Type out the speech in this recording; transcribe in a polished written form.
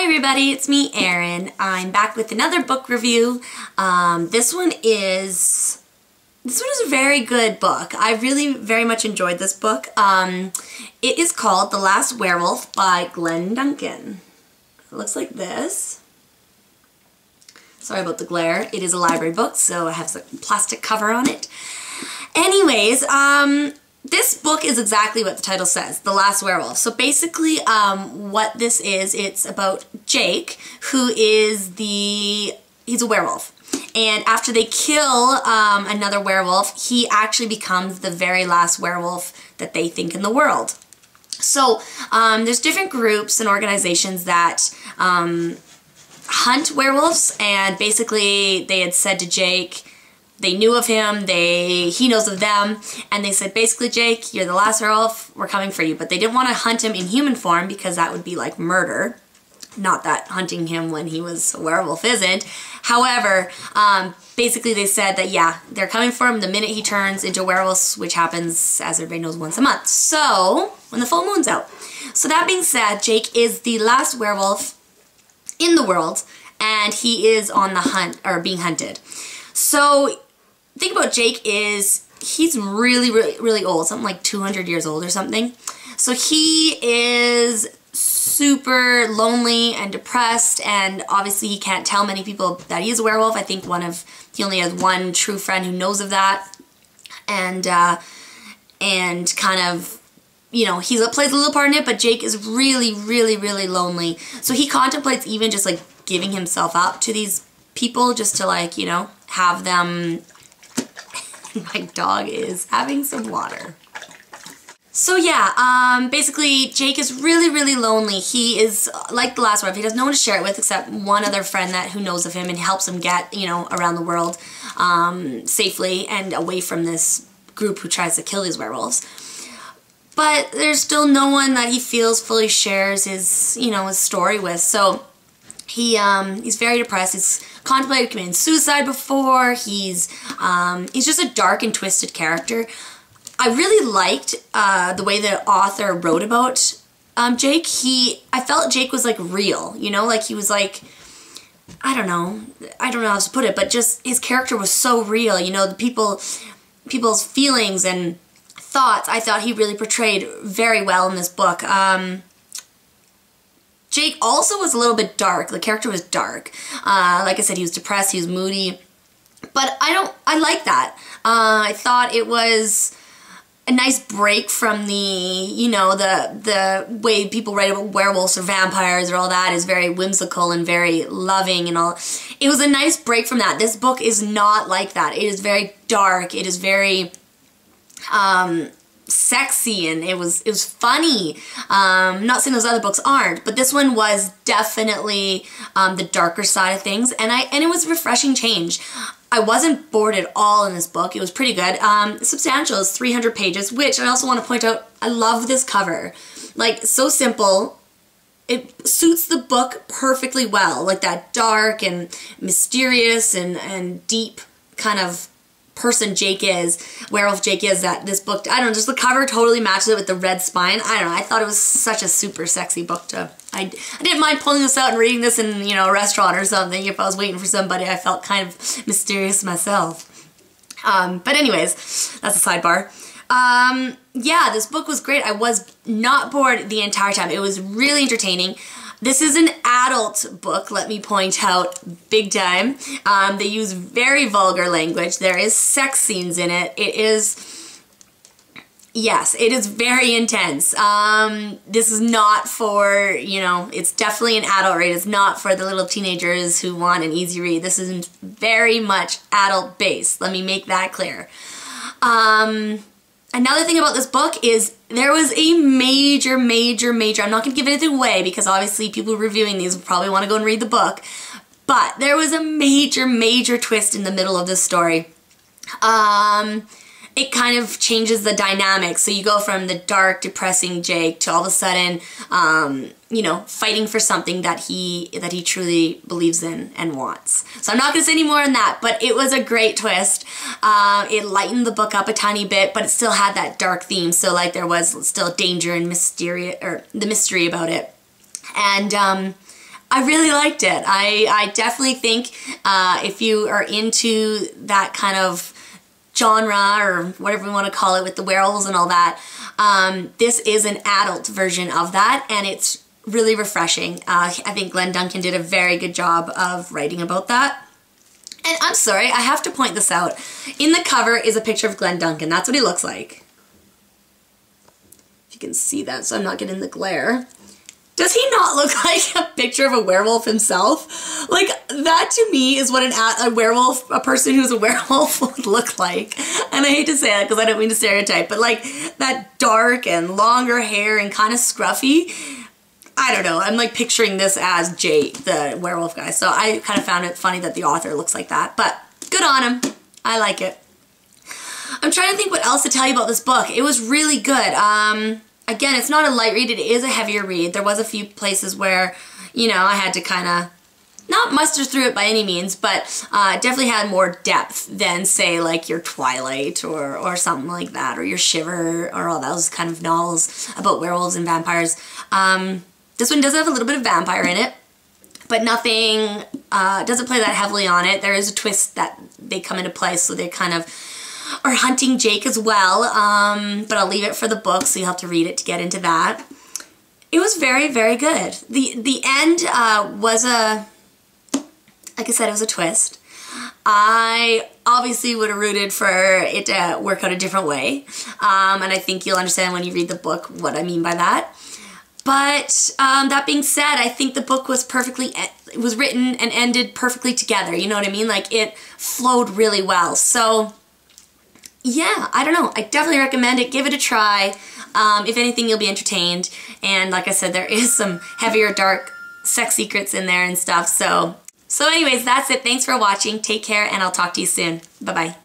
everybody, it's me, Erin. I'm back with another book review. This one is a very good book. I really very much enjoyed this book. It is called The Last Werewolf by Glen Duncan. It looks like this. Sorry about the glare. It is a library book, so it has a plastic cover on it. Anyways, this book is exactly what the title says, The Last Werewolf. So basically, what this is, it's about Jake, who is he's a werewolf. And after they kill another werewolf, he actually becomes the very last werewolf that they think in the world. So there's different groups and organizations that hunt werewolves, and basically they had said to Jake, they knew of him, he knows of them, and they said, basically, Jake, you're the last werewolf, we're coming for you. But they didn't want to hunt him in human form because that would be like murder. Not that hunting him when he was a werewolf isn't. However, basically they said that, yeah, they're coming for him the minute he turns into a werewolf, which happens, as everybody knows, once a month. So, when the full moon's out. So that being said, Jake is the last werewolf in the world, and he is on the hunt, or being hunted. So, the thing about Jake is he's really old, something like 200 years old or something. So he is super lonely and depressed, and obviously he can't tell many people that he is a werewolf. I think he only has one true friend who knows of that, and kind of, you know, he plays a little part in it, but Jake is really lonely. So he contemplates even just like giving himself up to these people just to, like, you know, have them. My dog is having some water. So yeah, basically Jake is really lonely. He is like the last werewolf. He has no one to share it with except one other friend who knows of him and helps him get, you know, around the world safely and away from this group who tries to kill these werewolves. But there's still no one that he feels fully shares his, you know, his story with. So he's very depressed. He's contemplated committing suicide before. He's just a dark and twisted character. I really liked the way the author wrote about Jake. I felt Jake was like real, you know, like he was like, I don't know how to put it, but just his character was so real, you know, the people's feelings and thoughts. I thought he really portrayed very well in this book. Jake also was a little bit dark. The character was dark. Like I said, he was depressed, he was moody. But I like that. I thought it was a nice break from the, you know, the way people write about werewolves or vampires or all that is very whimsical and very loving and all. It was a nice break from that. This book is not like that. It is very dark. It is very sexy, and it was funny. I'm not saying those other books aren't, but this one was definitely the darker side of things, and it was a refreshing change. I wasn't bored at all in this book. It was pretty good. Substantial. It's 300 pages, which I also want to point out, I love this cover. Like, so simple. It suits the book perfectly well. Like that dark and mysterious and deep kind of person Jake is, werewolf Jake is, that this book, I don't know, just the cover totally matches it with the red spine. I don't know, I thought it was such a super sexy book to, I didn't mind pulling this out and reading this in, you know, a restaurant or something if I was waiting for somebody. I felt kind of mysterious myself. But anyways, that's a sidebar. Yeah, this book was great. I was not bored the entire time. It was really entertaining. This is an adult book, let me point out, big time. They use very vulgar language. There is sex scenes in it. It is, yes, it is very intense. This is not for, you know, it's definitely an adult read. It's not for the little teenagers who want an easy read. This is very much adult-based. Let me make that clear. Another thing about this book is there was a major, I'm not going to give anything away because obviously people reviewing these will probably want to go and read the book, but there was a major twist in the middle of this story. It kind of changes the dynamic. So you go from the dark, depressing Jake to all of a sudden, you know, fighting for something that he truly believes in and wants. So I'm not going to say any more on that, but it was a great twist. It lightened the book up a tiny bit, but it still had that dark theme. So like there was still danger and the mystery about it. And I really liked it. I definitely think if you are into that kind of genre or whatever you want to call it with the werewolves and all that, this is an adult version of that, and it's really refreshing. I think Glen Duncan did a very good job of writing about that. And I'm sorry, I have to point this out. In the cover is a picture of Glen Duncan. That's what he looks like. If you can see that, so I'm not getting the glare. Does he not look like a picture of a werewolf himself? Like, that to me is what a person who's a werewolf would look like. And I hate to say that because I don't mean to stereotype, but like that dark and longer hair and kind of scruffy. I don't know, I'm like picturing this as Jake, the werewolf guy. So I kind of found it funny that the author looks like that, but good on him. I like it. I'm trying to think what else to tell you about this book. It was really good. Again, it's not a light read, it is a heavier read. There was a few places where, you know, I had to kind of not muster through it by any means, but it definitely had more depth than, say, like your Twilight or something like that, or your Shiver, or all those kind of novels about werewolves and vampires. This one does have a little bit of vampire in it, but nothing, doesn't play that heavily on it. There is a twist that they come into play, so they kind of are hunting Jake as well, but I'll leave it for the book, so you'll have to read it to get into that. It was very, very good. The end was like I said, it was a twist. I obviously would have rooted for it to work out a different way, and I think you'll understand when you read the book what I mean by that. But that being said, I think the book was it was written and ended perfectly together, you know what I mean? Like, it flowed really well. So, yeah, I don't know. I definitely recommend it. Give it a try. If anything, you'll be entertained. And like I said, there is some heavier, dark sex secrets in there and stuff. So anyways, that's it. Thanks for watching. Take care, and I'll talk to you soon. Bye-bye.